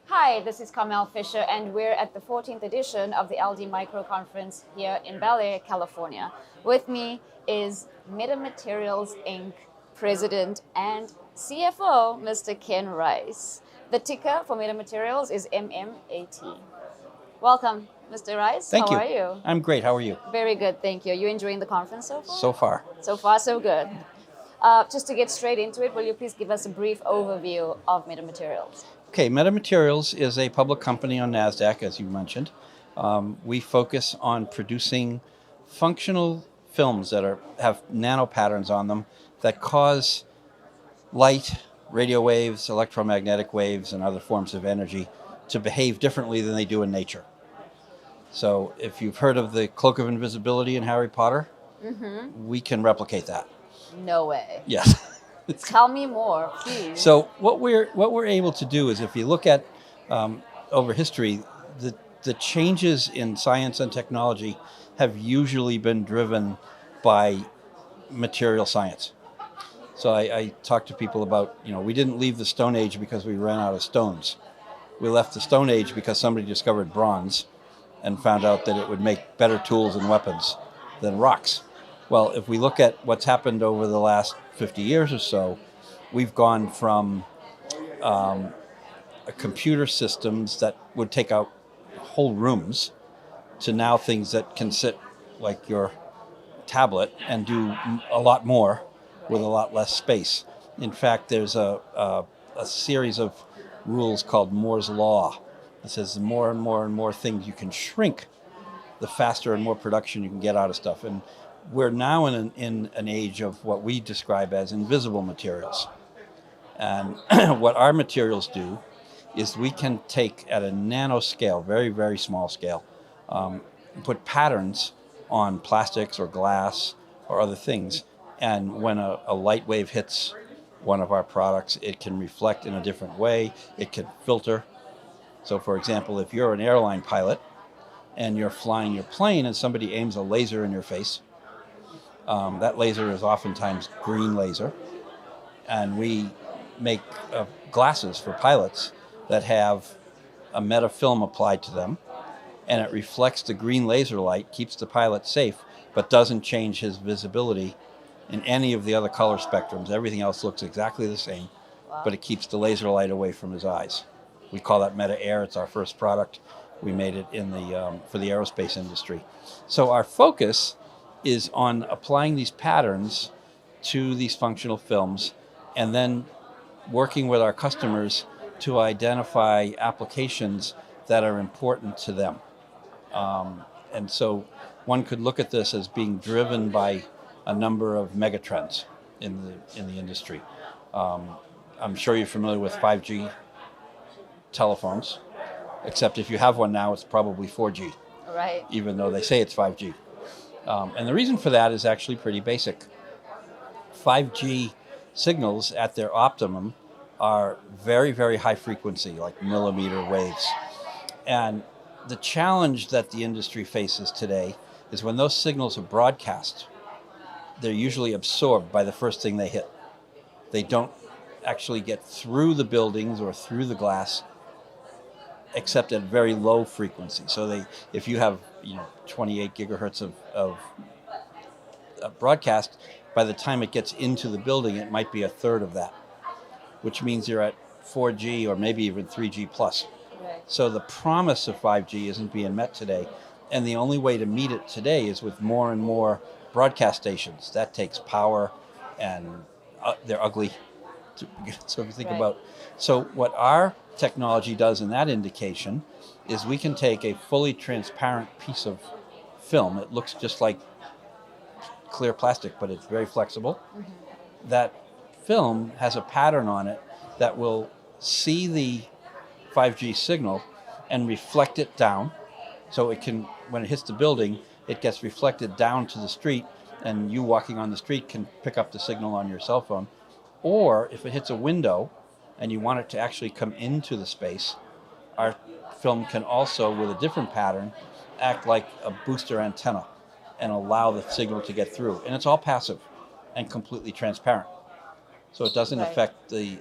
Hi, this is Carmel Fisher, and we're at the 14th edition of the LD Micro Conference here in Bel Air, California. With me is Materials Inc. President and CFO, Mr. Ken Rice. The ticker for Materials is MMAT. Welcome, Mr. Rice. Thank How you. are you? I'm great. How are you? Very good, thank you. Are you enjoying the conference so far? So far. So far, so good. Just to get straight into it, will you please give us a brief overview of Materials? Okay, Materials is a public company on NASDAQ, as you mentioned. We focus on producing functional films that have nano patterns on them that cause light, radio waves, electromagnetic waves, and other forms of energy to behave differently than they do in nature. So if you've heard of the cloak of invisibility in Harry Potter, we can replicate that. No way. Yes. Tell me more, please. So what we're able to do is, if you look at over history, the changes in science and technology have usually been driven by material science. So I talk to people about, we didn't leave the Stone Age because we ran out of stones. We left the Stone Age because somebody discovered bronze and found out that it would make better tools and weapons than rocks. Well, if we look at what's happened over the last 50 years or so, we've gone from computer systems that would take out whole rooms to now things that can sit like your tablet and do a lot more with a lot less space. In fact, there's a series of rules called Moore's Law. It says the more and more and more things you can shrink, the faster and more production you can get out of stuff. And we're now in an age of what we describe as invisible materials. And what our materials do is we can take at a nano scale, very, very small scale, put patterns on plastics or glass or other things. And when a light wave hits one of our products, it can reflect in a different way. It can filter. So for example, if you're an airline pilot and you're flying your plane and somebody aims a laser in your face, that laser is oftentimes green laser. And we make glasses for pilots that have a metafilm applied to them, and it reflects the green laser light, keeps the pilot safe, but doesn't change his visibility in any of the other color spectrums. Everything else looks exactly the same, but it keeps the laser light away from his eyes. We call that Meta Air. It's our first product. We made it for the aerospace industry. So our focus is on applying these patterns to these functional films and then working with our customers to identify applications that are important to them. And so one could look at this as being driven by a number of megatrends in the industry. I'm sure you're familiar with 5G telephones, except if you have one now, it's probably 4G, Right. even though they say it's 5G. And the reason for that is actually pretty basic. 5G signals at their optimum are very, very high frequency, like millimeter waves. And the challenge that the industry faces today is when those signals are broadcast, they're usually absorbed by the first thing they hit. They don't actually get through the buildings or through the glass, except at very low frequency. So if you have 28 gigahertz of broadcast, by the time it gets into the building, it might be a third of that, which means you're at 4G or maybe even 3G plus. Right. So the promise of 5G isn't being met today. And the only way to meet it today is with more and more broadcast stations. That takes power, and they're ugly. So if you think about, so what our technology does in that indication is we can take a fully transparent piece of film. It looks just like clear plastic, but it's very flexible. That film has a pattern on it that will see the 5G signal and reflect it down. So it can, when it hits the building, it gets reflected down to the street, and you walking on the street can pick up the signal on your cell phone. Or if it hits a window and you want it to actually come into the space, our film can also, with a different pattern, act like a booster antenna and allow the signal to get through. And it's all passive and completely transparent. So it doesn't affect the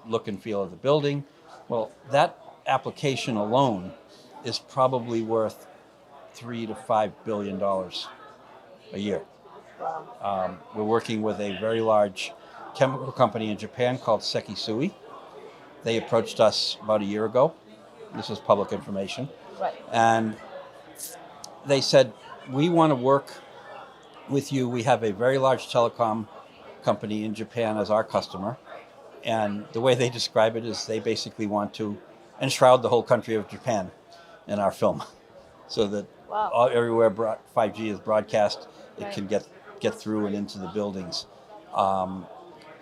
look and feel of the building. Well, that application alone is probably worth $3 to $5 billion a year. We're working with a very large chemical company in Japan called Sequire. They approached us about a year ago. This is public information. Right. And they said, we want to work with you. We have a very large telecom company in Japan as our customer. And the way they describe it is they basically want to enshroud the whole country of Japan in our film so that everywhere 5G is broadcast, it can get through and into the buildings.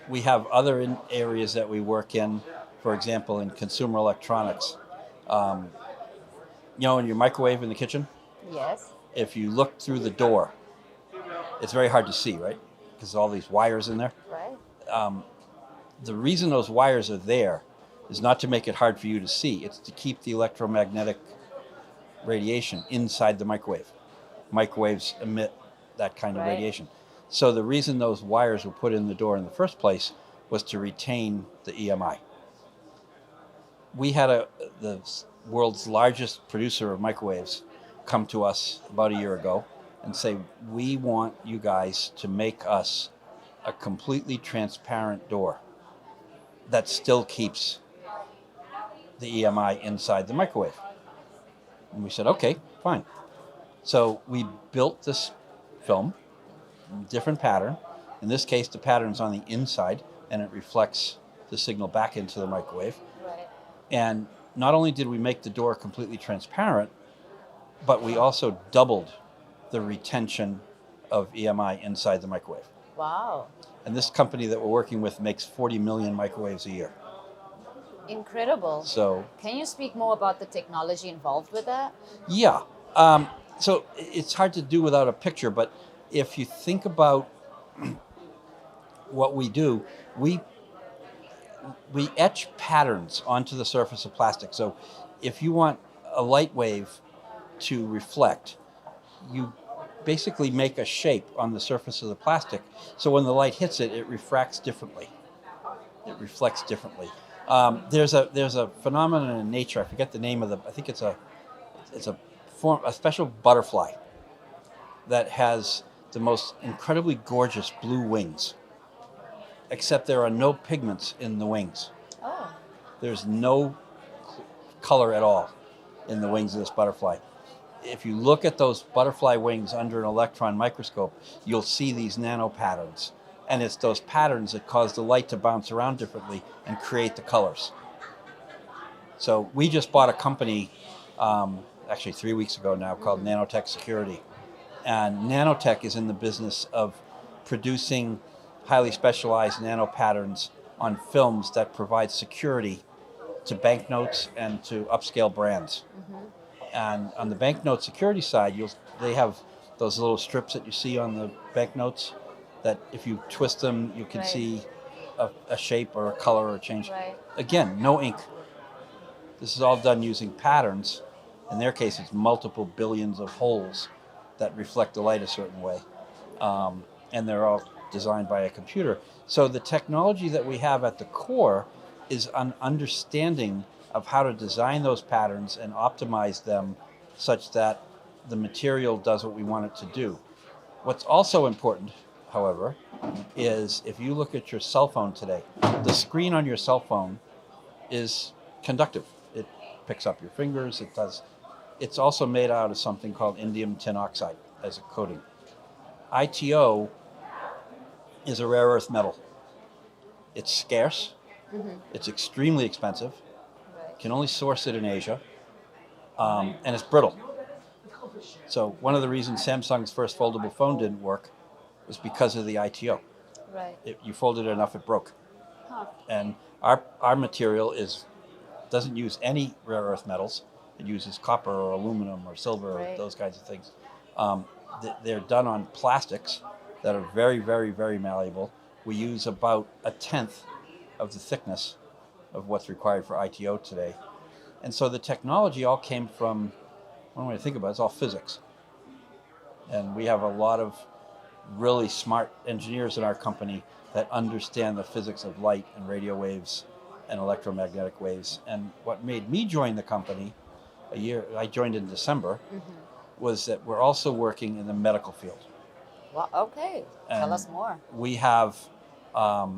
We have other areas that we work in, for example, in consumer electronics. In your microwave in the kitchen, Yes. if you look through the door, it's very hard to see, right? Because all these wires in there. Right. The reason those wires are there is not to make it hard for you to see. It's to keep the electromagnetic radiation inside the microwave. Microwaves emit that kind of radiation. So the reason those wires were put in the door in the first place was to retain the EMI. We had the world's largest producer of microwaves come to us about a year ago and say, we want you guys to make us a completely transparent door that still keeps the EMI inside the microwave. And we said, okay, fine. So we built this film, different pattern. In this case, the pattern's on the inside, and it reflects the signal back into the microwave. Right. And not only did we make the door completely transparent, but we also doubled the retention of EMI inside the microwave. Wow. And this company that we're working with makes 40 million microwaves a year. Incredible. So, can you speak more about the technology involved with that? Yeah. So it's hard to do without a picture, but if you think about what we do, we etch patterns onto the surface of plastic. So if you want a light wave to reflect, you basically make a shape on the surface of the plastic. So when the light hits it, it refracts differently. It reflects differently. There's a phenomenon in nature. I forget the name of I think it's a special butterfly that has the most incredibly gorgeous blue wings, except there are no pigments in the wings. Oh. There's no color at all in the wings of this butterfly. If you look at those butterfly wings under an electron microscope, you'll see these nano patterns. And it's those patterns that cause the light to bounce around differently and create the colors. So we just bought a company, actually 3 weeks ago now, called Nanotech Security. And Nanotech is in the business of producing highly specialized nano patterns on films that provide security to banknotes and to upscale brands. Mm-hmm. And on the banknote security side, they have those little strips that you see on the banknotes that if you twist them, you can see a shape or a color or a change. Right. Again, no ink. This is all done using patterns. In their case, it's multiple billions of holes that reflect the light a certain way. And they're all designed by a computer. So the technology that we have at the core is an understanding of how to design those patterns and optimize them such that the material does what we want it to do. What's also important, however, is if you look at your cell phone today, the screen on your cell phone is conductive. It picks up your fingers, it's also made out of something called indium tin oxide as a coating. ITO is a rare earth metal. It's scarce, it's extremely expensive, can only source it in Asia, and it's brittle. So one of the reasons Samsung's first foldable phone didn't work was because of the ITO. Right. You folded it enough, it broke. Huh. And our material doesn't use any rare earth metals. It uses copper or aluminum or silver or those kinds of things. They're done on plastics that are very, very, very malleable. We use about 1/10 of the thickness of what's required for ITO today. And so the technology all came from, one way to think about it, it's all physics. And we have a lot of really smart engineers in our company that understand the physics of light and radio waves and electromagnetic waves. And what made me join the company I joined in December, was that we're also working in the medical field. Well, okay, tell And us more. we have a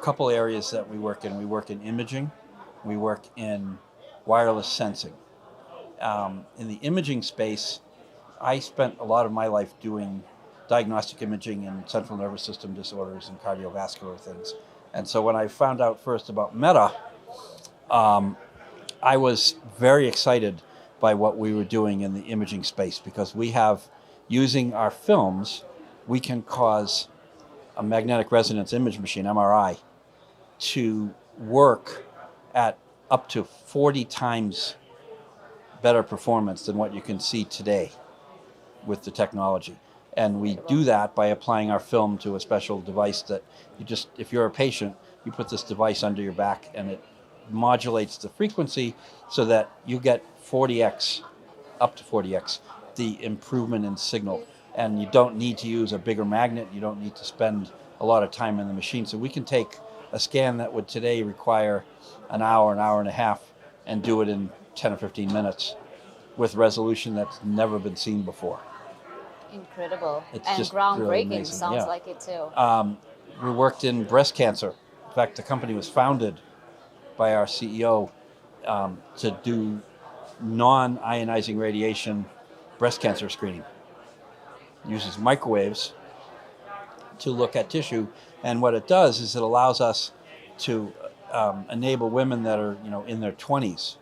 couple areas that we work in. We work in imaging, we work in wireless sensing. In the imaging space, I spent a lot of my life doing diagnostic imaging and central nervous system disorders and cardiovascular things. And so when I found out first about Meta, I was very excited by what we were doing in the imaging space, because we have, using our films, we can cause a magnetic resonance image machine, MRI, to work at up to 40 times better performance than what you can see today with the technology. And we do that by applying our film to a special device that if you're a patient, you put this device under your back and it modulates the frequency so that you get 40x, up to 40x, the improvement in signal. And you don't need to use a bigger magnet. You don't need to spend a lot of time in the machine. So we can take a scan that would today require an hour and a half, and do it in 10 or 15 minutes with resolution that's never been seen before. Incredible. It's and just groundbreaking, really amazing. sounds Yeah. like it too. We worked in breast cancer. In fact, the company was founded by our CEO to do non-ionizing radiation breast cancer screening. It uses microwaves to look at tissue, and what it does is it allows us to enable women that are in their 20s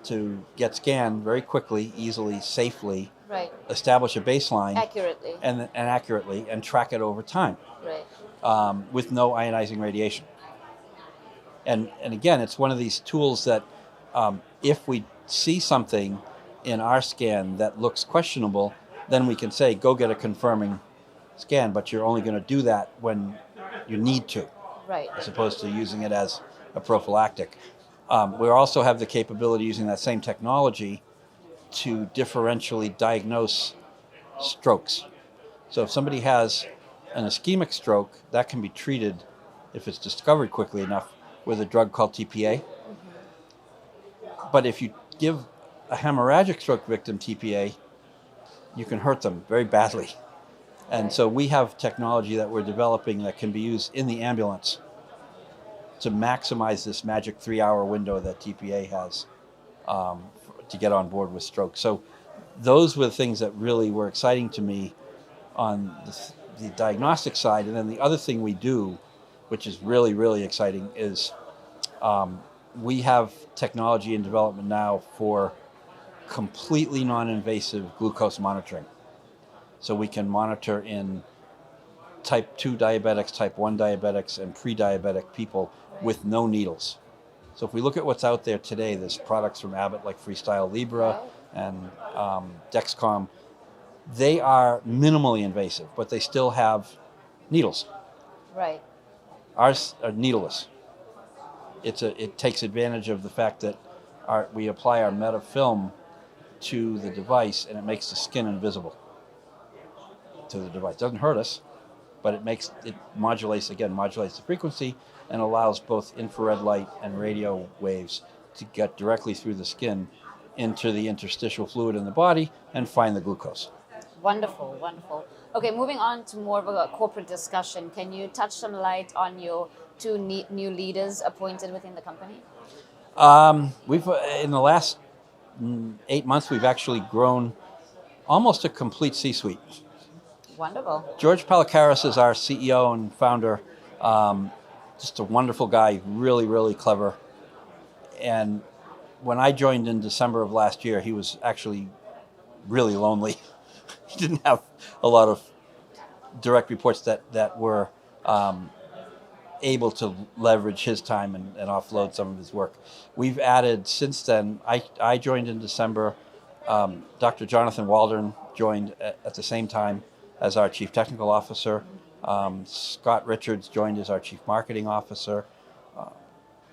to get scanned very quickly, easily, safely, Right. establish a baseline Accurately. and accurately, and track it over time Right. with no ionizing radiation. And again, it's one of these tools that if we see something in our scan that looks questionable, then we can say, go get a confirming scan, but you're only going to do that when you need to, Right. as opposed to using it as a prophylactic. We also have the capability, using that same technology, to differentially diagnose strokes. So if somebody has an ischemic stroke, that can be treated, if it's discovered quickly enough, with a drug called TPA. But if you give a hemorrhagic stroke victim TPA, you can hurt them very badly. And so we have technology that we're developing that can be used in the ambulance to maximize this magic 3-hour window that TPA has to get on board with stroke. So those were the things that really were exciting to me on the diagnostic side. And then the other thing we do, which is really, really exciting, is we have technology in development now for completely non-invasive glucose monitoring. So we can monitor in type 2 diabetics, type 1 diabetics, and pre-diabetic people with no needles. So if we look at what's out there today, there's products from Abbott like Freestyle Libre and Dexcom. They are minimally invasive, but they still have needles. Right. Ours are needleless. It takes advantage of the fact that we apply our Meta film to the device, and it makes the skin invisible to the device. It doesn't hurt us, but it modulates the frequency and allows both infrared light and radio waves to get directly through the skin into the interstitial fluid in the body and find the glucose. Wonderful, wonderful. Okay, moving on to more of a corporate discussion. Can you touch some light on your two new leaders appointed within the company? We've in the last 8 months, we've actually grown almost a complete C-suite. Wonderful. George Palikaris is our CEO and founder. Just a wonderful guy, really, really clever. And when I joined in December of last year, he was actually really lonely. He didn't have a lot of direct reports that were able to leverage his time and offload some of his work. We've added since then. I joined in December. Dr. Jonathan Waldron joined at the same time as our Chief Technical Officer. Scott Richards joined as our Chief Marketing Officer.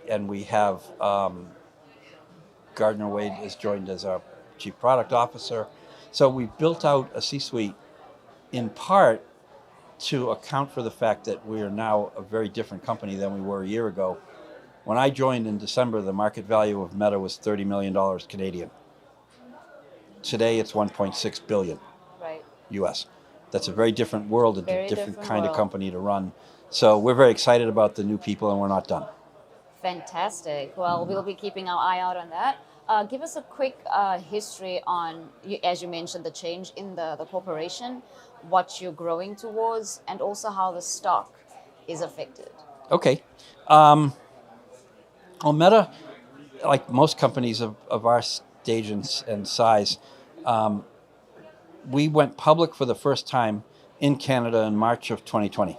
And we have Gardner Wade has joined as our Chief Product Officer. So we built out a C-suite in part to account for the fact that we are now a very different company than we were a year ago. When I joined in December, the market value of Meta was $30 million Canadian. Today, it's 1.6 billion Right. US. That's a very different world, a Very different different kind of world. company to run. So we're very excited about the new people, and we're not done. Fantastic. Well, we'll be keeping our eye out on that. Give us a quick history on, as you mentioned, the change in the corporation, what you're growing towards, and also how the stock is affected. Okay. Well, Meta, like most companies of our stage and size, we went public for the first time in Canada in March of 2020.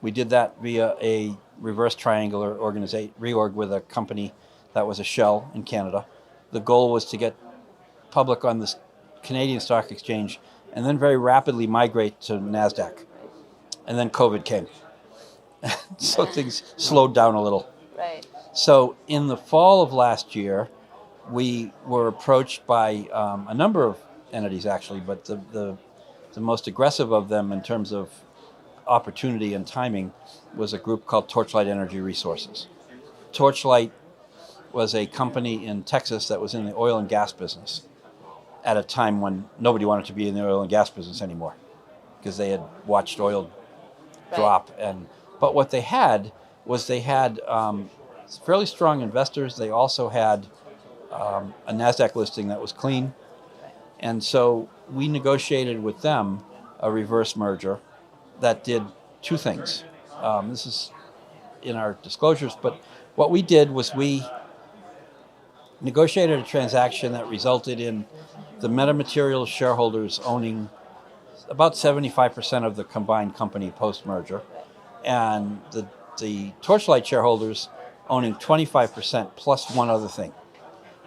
We did that via a reverse triangular reorg with a company that was a shell in Canada. The goal was to get public on the Canadian Stock Exchange and then very rapidly migrate to NASDAQ. And then COVID came. So things slowed down a little. Right. So in the fall of last year, we were approached by a number of entities, actually, but the most aggressive of them in terms of opportunity and timing was a group called Torchlight Energy Resources. Torchlight was a company in Texas that was in the oil and gas business at a time when nobody wanted to be in the oil and gas business anymore because they had watched oil drop. But what they had was fairly strong investors. They also had a NASDAQ listing that was clean. And so we negotiated with them a reverse merger that did two things. This is in our disclosures, but what we did was we negotiated a transaction that resulted in the Meta Materials shareholders owning about 75% of the combined company post-merger, and the Torchlight shareholders owning 25% plus one other thing,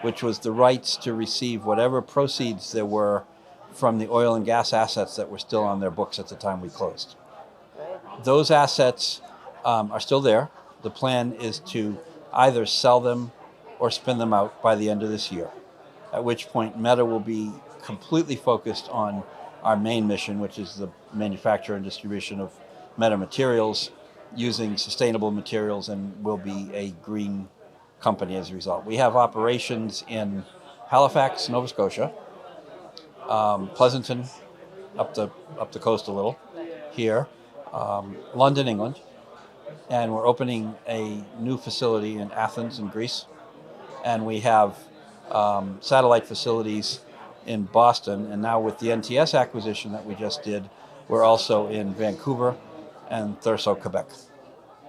which was the rights to receive whatever proceeds there were from the oil and gas assets that were still on their books at the time we closed. Those assets are still there. The plan is to either sell them or spin them out by the end of this year, at which point Meta will be completely focused on our main mission, which is the manufacture and distribution of Meta Materials using sustainable materials, and will be a green company as a result. We have operations in Halifax, Nova Scotia, Pleasanton, up the coast a little, here, London, England, and we're opening a new facility in Athens in Greece, and we have satellite facilities in Boston, and now with the NTS acquisition that we just did, we're also in Vancouver and Thurso, Quebec.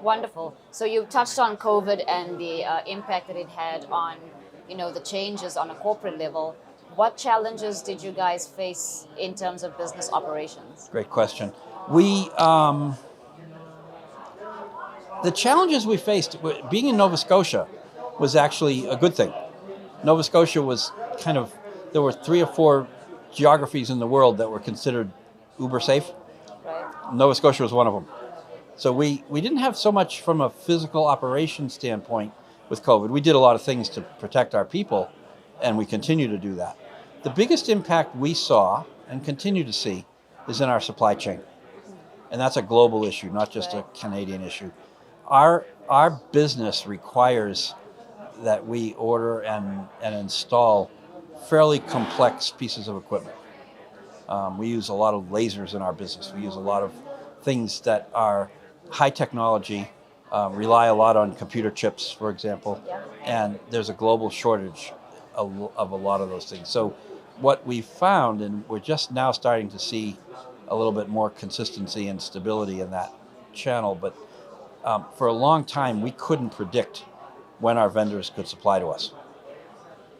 Wonderful. So you touched on COVID and the impact that it had on, the changes on a corporate level. What challenges did you guys face in terms of business operations? Great question. The challenges we faced, being in Nova Scotia, was actually a good thing. Nova Scotia was there were 3 or 4 geographies in the world that were considered uber safe. Right. Nova Scotia was one of them. So we didn't have so much from a physical operation standpoint with COVID. We did a lot of things to protect our people, and we continue to do that. The biggest impact we saw and continue to see is in our supply chain. And that's a global issue, not just a Canadian issue. Our business requires that we order and install fairly complex pieces of equipment. We use a lot of lasers in our business. We use a lot of things that are high technology, rely a lot on computer chips, for example, and there's a global shortage of a lot of those things. So what we found, and we're just now starting to see a little bit more consistency and stability in that channel, but for a long time we couldn't predict when our vendors could supply to us.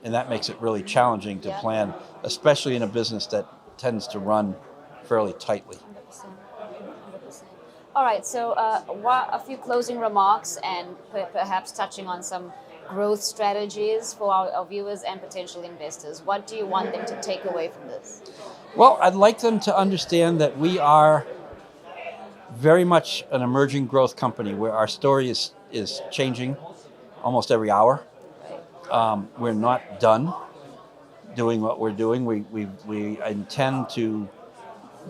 And that makes it really challenging to plan, especially in a business that tends to run fairly tightly. 100%. All right, so a few closing remarks and perhaps touching on some growth strategies for our viewers and potential investors. What do you want them to take away from this? Well, I'd like them to understand that we are very much an emerging growth company where our story is changing almost every hour. We're not done doing what we're doing. We intend to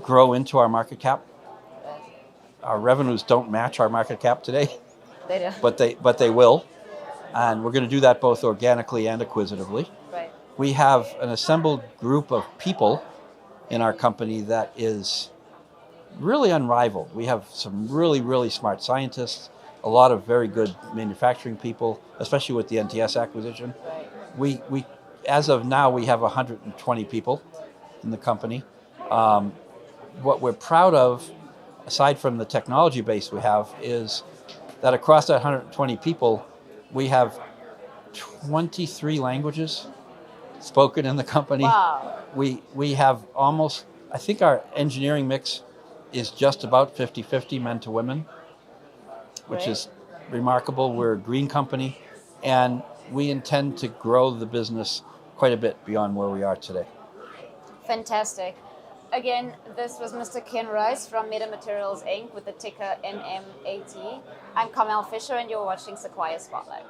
grow into our market cap. Our revenues don't match our market cap today, They do. but they will. And we're going to do that both organically and acquisitively. Right. We have an assembled group of people in our company that is really unrivaled. We have some really, really smart scientists, a lot of very good manufacturing people, especially with the NTS acquisition. Right. We as of now, we have 120 people in the company. What we're proud of, aside from the technology base we have, is that across that 120 people, we have 23 languages spoken in the company. Wow. We have almost, I think our engineering mix is just about 50-50 men to women, which is remarkable. We're a green company, and we intend to grow the business quite a bit beyond where we are today. Fantastic. Again, this was Mr. Ken Rice from Materials Inc. with the ticker MMAT. I'm Carmel Fisher, and you're watching Sequire Spotlight.